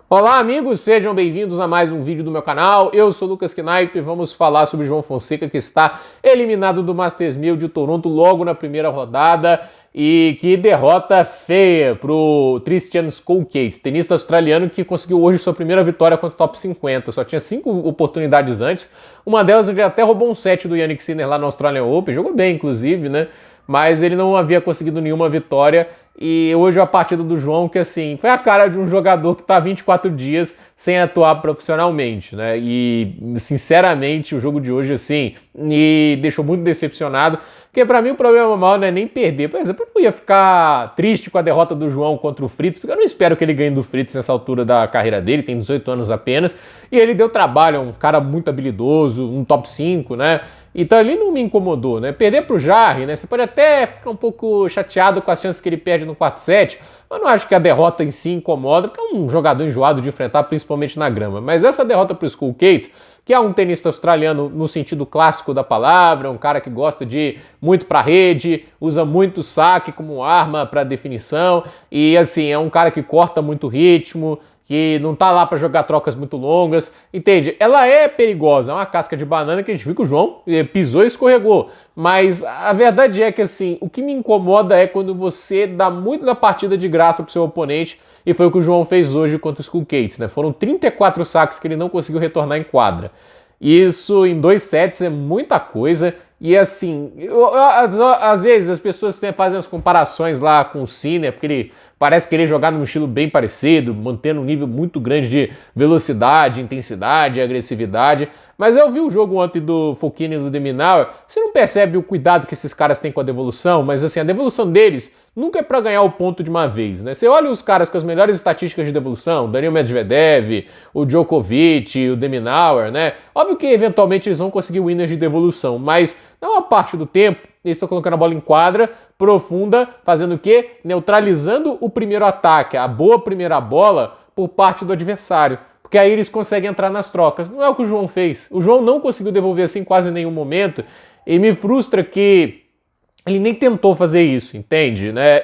Olá amigos, sejam bem-vindos a mais um vídeo do meu canal. Eu sou Lucas Knipe e vamos falar sobre João Fonseca, que está eliminado do Masters 1000 de Toronto logo na primeira rodada. E que derrota feia pro Tristan Skolkaite, tenista australiano que conseguiu hoje sua primeira vitória contra o top 50. Só tinha 5 oportunidades antes, uma delas ele até roubou um set do Jannik Sinner lá no Australian Open, jogou bem inclusive, né? Mas ele não havia conseguido nenhuma vitória. E hoje a partida do João, que assim, foi a cara de um jogador que está 24 dias sem atuar profissionalmente, né? E sinceramente o jogo de hoje, assim, me deixou muito decepcionado. Porque pra mim o problema maior não é nem perder. Por exemplo, eu não ia ficar triste com a derrota do João contra o Fritz, porque eu não espero que ele ganhe do Fritz nessa altura da carreira dele, tem 18 anos apenas. E ele deu trabalho, é um cara muito habilidoso, um top 5, né? Então ele não me incomodou, né? Perder pro Jarry, né? Você pode até ficar um pouco chateado com as chances que ele perde no quarto set, mas não acho que a derrota em si incomoda, porque é um jogador enjoado de enfrentar, principalmente na grama. Mas essa derrota pro Skolkaite, que é um tenista australiano no sentido clássico da palavra, um cara que gosta de ir muito para rede, usa muito saque como arma para definição e assim, é um cara que corta muito ritmo, que não tá lá para jogar trocas muito longas, entende? Ela é perigosa, é uma casca de banana que a gente viu que o João pisou e escorregou, mas a verdade é que assim, o que me incomoda é quando você dá muito da partida de graça pro seu oponente, e foi o que o João fez hoje contra o Skolkaite, né? Foram 34 saques que ele não conseguiu retornar em quadra. Isso em 2 sets é muita coisa. E assim, às vezes as pessoas fazem as comparações lá com o Sinner, porque ele parece querer jogar num estilo bem parecido, mantendo um nível muito grande de velocidade, intensidade, agressividade. Mas eu vi o jogo ontem do Fokina e do de Minaur, você não percebe o cuidado que esses caras têm com a devolução, mas assim, a devolução deles nunca é para ganhar o ponto de uma vez, né? Você olha os caras com as melhores estatísticas de devolução, Daniil Medvedev, o Djokovic, o de Minaur, né? Óbvio que eventualmente eles vão conseguir winners de devolução, mas na maior parte do tempo eles estão colocando a bola em quadra, profunda, fazendo o quê? Neutralizando o primeiro ataque, a boa primeira bola por parte do adversário. Porque aí eles conseguem entrar nas trocas. Não é o que o João fez. O João não conseguiu devolver assim quase em nenhum momento. E me frustra que ele nem tentou fazer isso, entende? Né?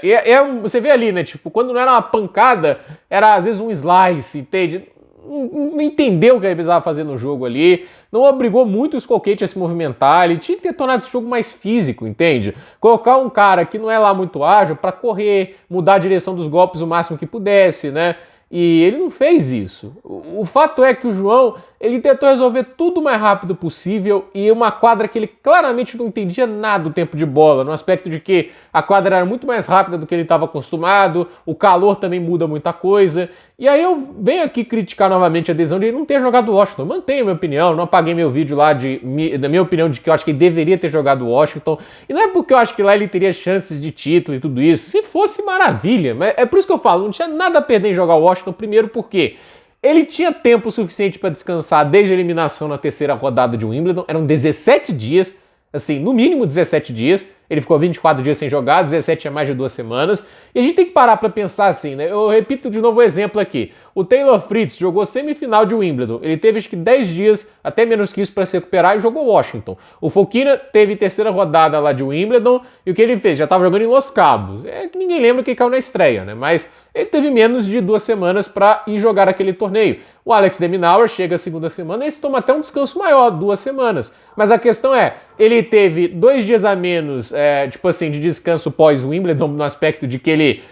Você vê ali, né? Tipo, quando não era uma pancada, era às vezes um slice, entende? Não entendeu o que ele precisava fazer no jogo ali, não obrigou muito o Skolkaite a se movimentar, ele tinha que ter tornado esse jogo mais físico, entende? Colocar um cara que não é lá muito ágil para correr, mudar a direção dos golpes o máximo que pudesse, né? E ele não fez isso. O fato é que o João, ele tentou resolver tudo o mais rápido possível e uma quadra que ele claramente não entendia nada do tempo de bola, no aspecto de que a quadra era muito mais rápida do que ele estava acostumado, o calor também muda muita coisa. E aí eu venho aqui criticar novamente a decisão de ele não ter jogado o Washington. Eu mantenho a minha opinião, não apaguei meu vídeo lá da minha opinião de que eu acho que ele deveria ter jogado o Washington. E não é porque eu acho que lá ele teria chances de título e tudo isso. Se fosse, maravilha. Mas é por isso que eu falo, não tinha nada a perder em jogar o Washington. Primeiro porque ele tinha tempo suficiente para descansar desde a eliminação na terceira rodada de Wimbledon. Eram 17 dias, assim, no mínimo 17 dias. Ele ficou 24 dias sem jogar, 17 é mais de 2 semanas. E a gente tem que parar para pensar assim, né? Eu repito de novo o exemplo aqui. O Taylor Fritz jogou semifinal de Wimbledon. Ele teve acho que 10 dias, até menos que isso, para se recuperar e jogou Washington. O Fokina teve terceira rodada lá de Wimbledon e o que ele fez? Já estava jogando em Los Cabos. É que ninguém lembra quem caiu na estreia, né? Mas ele teve menos de 2 semanas para ir jogar aquele torneio. O Alex de Minaur chega a segunda semana e esse toma até um descanso maior, 2 semanas. Mas a questão é, ele teve 2 dias a menos, tipo assim, de descanso pós-Wimbledon, no aspecto de que ele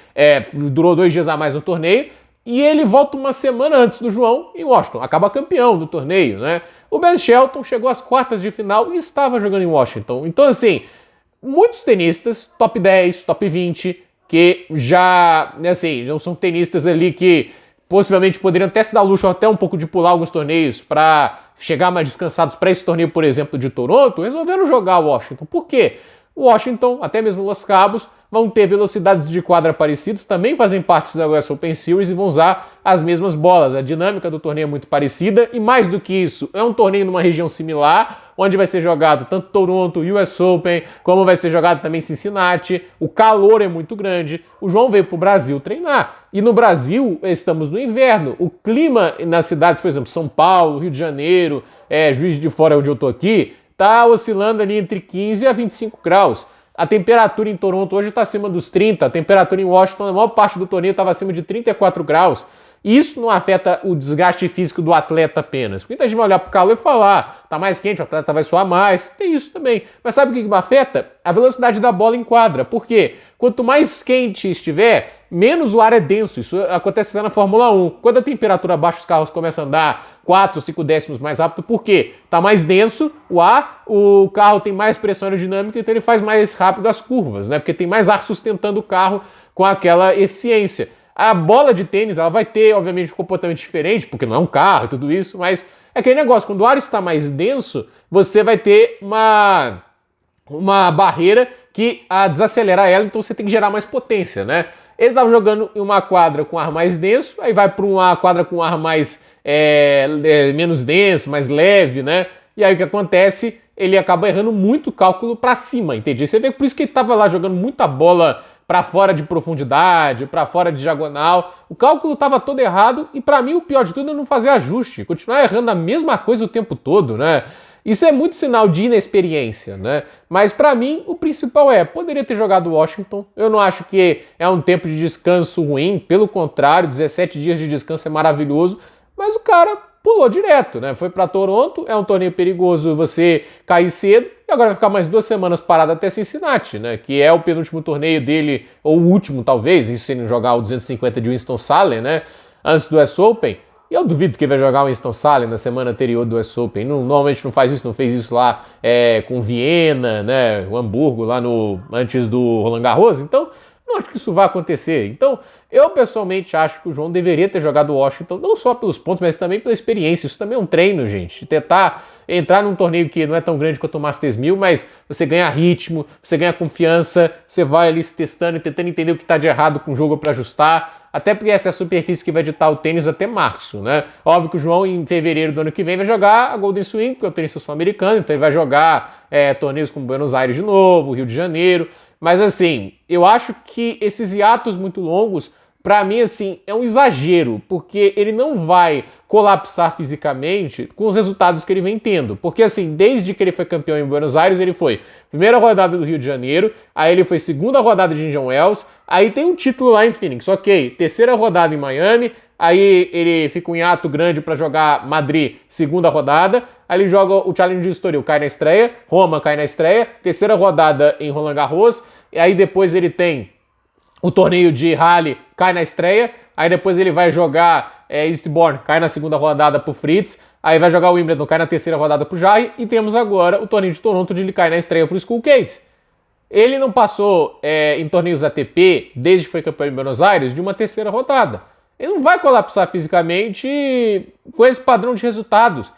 durou 2 dias a mais no torneio, e ele volta uma semana antes do João em Washington, acaba campeão do torneio, né? O Ben Shelton chegou às quartas de final e estava jogando em Washington. Então, assim, muitos tenistas, top 10, top 20, que já, assim, não são tenistas ali que possivelmente poderiam até se dar luxo até um pouco de pular alguns torneios para chegar mais descansados para esse torneio, por exemplo, de Toronto, resolveram jogar Washington. Por quê? Washington, até mesmo Los Cabos, vão ter velocidades de quadra parecidas, também fazem parte da US Open Series e vão usar as mesmas bolas. A dinâmica do torneio é muito parecida e mais do que isso, é um torneio numa região similar, onde vai ser jogado tanto Toronto, US Open, como vai ser jogado também Cincinnati. O calor é muito grande. O João veio para o Brasil treinar. E no Brasil, estamos no inverno. O clima nas cidades, por exemplo, São Paulo, Rio de Janeiro, Juiz de Fora, onde eu estou aqui, está oscilando ali entre 15 a 25 graus. A temperatura em Toronto hoje está acima dos 30, a temperatura em Washington, na maior parte do torneio, estava acima de 34 graus. E isso não afeta o desgaste físico do atleta apenas. Muita gente vai olhar pro calor e falar, tá mais quente, o atleta vai suar mais. Tem isso também. Mas sabe o que afeta? A velocidade da bola em quadra. Por quê? Quanto mais quente estiver, menos o ar é denso. Isso acontece até na Fórmula 1. Quando a temperatura baixa, os carros começam a andar 4, 5 décimos mais rápido. Por quê? Tá mais denso o ar, o carro tem mais pressão aerodinâmica, então ele faz mais rápido as curvas, né? Porque tem mais ar sustentando o carro com aquela eficiência. A bola de tênis, ela vai ter, obviamente, um comportamento diferente, porque não é um carro e tudo isso, mas é aquele negócio, quando o ar está mais denso, você vai ter uma barreira que desacelera ela, então você tem que gerar mais potência, né? Ele estava jogando em uma quadra com ar mais denso, aí vai para uma quadra com ar mais menos denso, mais leve, né? E aí o que acontece? Ele acaba errando muito cálculo para cima, entende? Você vê por isso que ele estava lá jogando muita bola para fora de profundidade, para fora de diagonal. O cálculo estava todo errado e para mim o pior de tudo é não fazer ajuste, continuar errando a mesma coisa o tempo todo, né? Isso é muito sinal de inexperiência, né? Mas para mim o principal poderia ter jogado Washington. Eu não acho que é um tempo de descanso ruim, pelo contrário, 17 dias de descanso é maravilhoso, mas o cara pulou direto, né? Foi para Toronto, é um torneio perigoso você cair cedo, e agora vai ficar mais 2 semanas parado até Cincinnati, né? Que é o penúltimo torneio dele, ou o último talvez, isso se ele não jogar o 250 de Winston-Salem, né? Antes do US Open. E eu duvido que ele vai jogar o Winston-Salem na semana anterior do US Open. Normalmente não faz isso, não fez isso lá com Viena, né? O Hamburgo, lá antes do Roland Garros. Então, não acho que isso vai acontecer. Então, eu pessoalmente acho que o João deveria ter jogado o Washington, não só pelos pontos, mas também pela experiência. Isso também é um treino, gente. Tentar entrar num torneio que não é tão grande quanto o Masters 1000, mas você ganha ritmo, você ganha confiança, você vai ali se testando e tentando entender o que está de errado com o jogo para ajustar. Até porque essa é a superfície que vai ditar o tênis até março, né? Óbvio que o João, em fevereiro do ano que vem, vai jogar a Golden Swing, porque é o tênis sul-americano, então ele vai jogar torneios como Buenos Aires de novo, Rio de Janeiro. Mas assim, eu acho que esses hiatos muito longos, pra mim, assim, é um exagero, porque ele não vai colapsar fisicamente com os resultados que ele vem tendo. Porque assim, desde que ele foi campeão em Buenos Aires, ele foi primeira rodada do Rio de Janeiro, aí ele foi segunda rodada de Indian Wells, aí tem um título lá em Phoenix, ok, terceira rodada em Miami, aí ele fica um hiato grande para jogar Madrid, segunda rodada, aí ele joga o Challenge de Estoril, cai na estreia, Roma cai na estreia, terceira rodada em Roland Garros, e aí depois ele tem o torneio de Rally, cai na estreia, aí depois ele vai jogar Eastbourne, cai na segunda rodada pro Fritz, aí vai jogar o Wimbledon, cai na terceira rodada pro Jarry, e temos agora o torneio de Toronto, onde ele cai na estreia pro Skullcade. Ele não passou em torneios ATP, desde que foi campeão em Buenos Aires, de uma terceira rodada. Ele não vai colapsar fisicamente com esse padrão de resultados.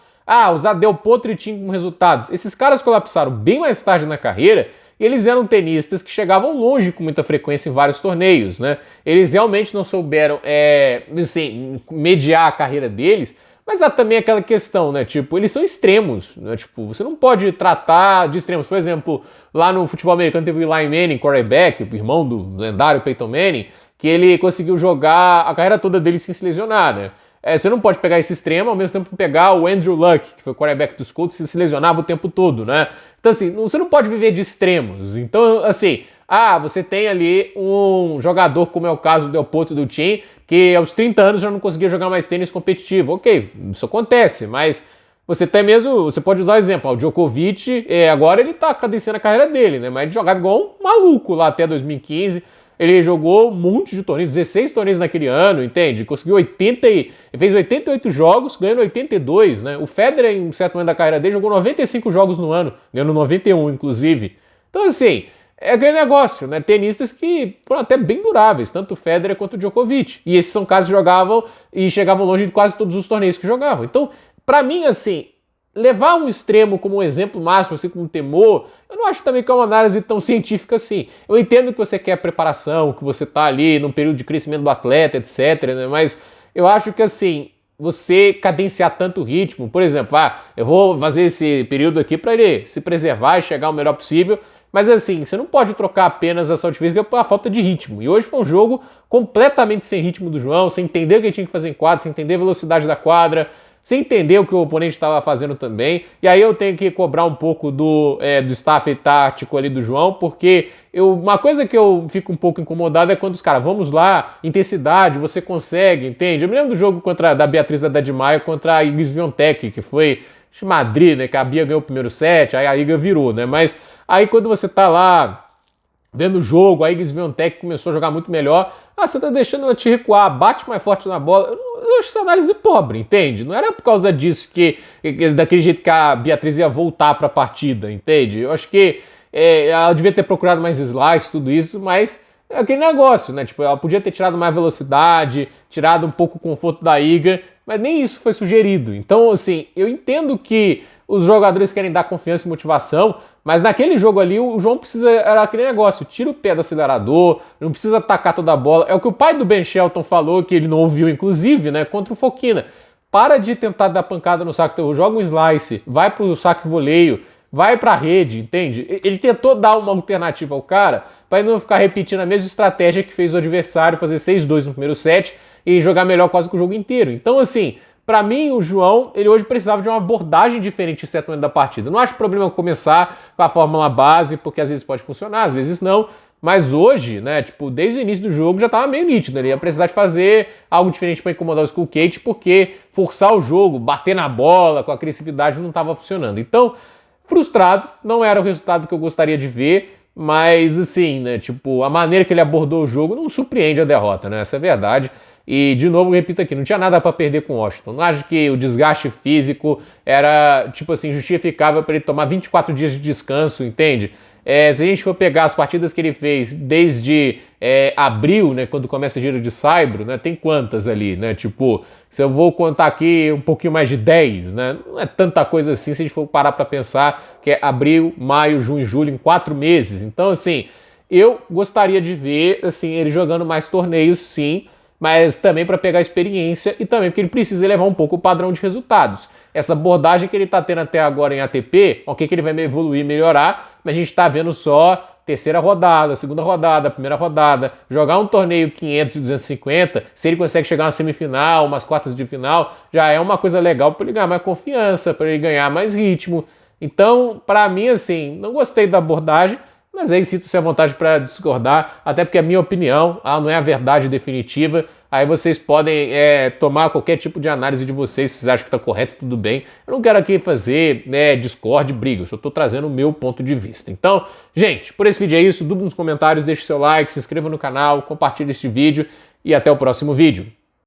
Usar Del Potro e Thiem como resultados. Esses caras colapsaram bem mais tarde na carreira e eles eram tenistas que chegavam longe com muita frequência em vários torneios, né? Eles realmente não souberam mediar a carreira deles, mas há também aquela questão, né? Tipo, eles são extremos, né? Tipo, você não pode tratar de extremos. Por exemplo, lá no futebol americano teve o Eli Manning, quarterback, o irmão do lendário Peyton Manning, que ele conseguiu jogar a carreira toda dele sem se lesionar, né? Você não pode pegar esse extremo ao mesmo tempo que pegar o Andrew Luck, que foi o quarterback dos Colts, e se lesionava o tempo todo, né? Então, assim, você não pode viver de extremos. Então, assim, você tem ali um jogador, como é o caso do Del Potro e do Thiem, que aos 30 anos já não conseguia jogar mais tênis competitivo. Ok, isso acontece, mas você pode usar o exemplo. O Djokovic, agora ele tá cadenciando a carreira dele, né? Mas ele jogava igual um maluco lá até 2015. Ele jogou um monte de torneios, 16 torneios naquele ano, entende? Conseguiu fez 88 jogos, ganhando 82, né? O Federer, em um certo momento da carreira dele, jogou 95 jogos no ano, ganhando 91, inclusive. Então, assim, é aquele negócio, né? Tenistas que foram até bem duráveis, tanto o Federer quanto o Djokovic. E esses são caras que jogavam e chegavam longe de quase todos os torneios que jogavam. Então, pra mim, assim, levar um extremo como um exemplo máximo, assim como um temor, eu não acho também que é uma análise tão científica assim. Eu entendo que você quer preparação, que você tá ali num período de crescimento do atleta, etc, né? Mas eu acho que, assim, você cadenciar tanto o ritmo, por exemplo, eu vou fazer esse período aqui para ele se preservar e chegar o melhor possível, mas assim, você não pode trocar apenas a saúde física por a falta de ritmo. E hoje foi um jogo completamente sem ritmo do João, sem entender o que ele tinha que fazer em quadra, sem entender a velocidade da quadra. sem entender o que o oponente estava fazendo também. E aí eu tenho que cobrar um pouco do staff tático ali do João, porque uma coisa que eu fico um pouco incomodado é quando os caras, vamos lá, intensidade, você consegue, entende? Eu me lembro do jogo da Beatriz Haddad Maia contra a Iga Swiatek, que foi Madrid, né, que a Bia ganhou o primeiro set, aí a Iga virou, né, mas aí quando você tá lá vendo o jogo, a Iga Swiatek começou a jogar muito melhor, você tá deixando ela te recuar, bate mais forte na bola, eu acho essa análise pobre, entende? Não era por causa disso daquele jeito que a Beatriz ia voltar pra partida, entende? Eu acho que ela devia ter procurado mais slice, tudo isso, mas é aquele negócio, né? Tipo, ela podia ter tirado mais velocidade, tirado um pouco o conforto da Iga, mas nem isso foi sugerido. Então, assim, eu entendo que os jogadores querem dar confiança e motivação, mas naquele jogo ali o João era aquele negócio, tira o pé do acelerador, não precisa atacar toda a bola. É o que o pai do Ben Shelton falou, que ele não ouviu inclusive, né, contra o Fokina. Para de tentar dar pancada no saque, joga um slice, vai pro saque voleio, vai pra rede, entende? Ele tentou dar uma alternativa ao cara para não ficar repetindo a mesma estratégia que fez o adversário fazer 6-2 no primeiro set e jogar melhor quase que o jogo inteiro. Então, assim, pra mim, o João, ele hoje precisava de uma abordagem diferente em certo momento da partida. Não acho problema começar com a fórmula base, porque às vezes pode funcionar, às vezes não. Mas hoje, né, tipo, desde o início do jogo já tava meio nítido. Ele ia precisar de fazer algo diferente para incomodar o Skulkate, porque forçar o jogo, bater na bola com agressividade não estava funcionando. Então, frustrado, não era o resultado que eu gostaria de ver, mas assim, né, tipo, a maneira que ele abordou o jogo não surpreende a derrota, né, essa é a verdade. E, de novo, repito aqui, não tinha nada para perder com o Washington. Não acho que o desgaste físico era, tipo assim, justificável para ele tomar 24 dias de descanso, entende? Se a gente for pegar as partidas que ele fez desde abril, né, quando começa o giro de Saibro, né, tem quantas ali, né? Tipo, se eu vou contar aqui um pouquinho mais de 10, né? Não é tanta coisa assim se a gente for parar para pensar que é abril, maio, junho e julho, em 4 meses. Então, assim, eu gostaria de ver, assim, ele jogando mais torneios, sim, mas também para pegar experiência e também porque ele precisa elevar um pouco o padrão de resultados. Essa abordagem que ele está tendo até agora em ATP, ok que ele vai evoluir, melhorar, mas a gente está vendo só terceira rodada, segunda rodada, primeira rodada, jogar um torneio 500 e 250, se ele consegue chegar uma semifinal, umas quartas de final, já é uma coisa legal para ele ganhar mais confiança, para ele ganhar mais ritmo. Então, para mim, assim, não gostei da abordagem, mas aí sinto-se à vontade para discordar, até porque é a minha opinião, não é a verdade definitiva. Aí vocês podem tomar qualquer tipo de análise de vocês, se vocês acham que está correto, tudo bem. Eu não quero aqui fazer discórdia, briga, eu só estou trazendo o meu ponto de vista. Então, gente, por esse vídeo é isso. Dúvida nos comentários, deixe seu like, se inscreva no canal, compartilhe este vídeo e até o próximo vídeo.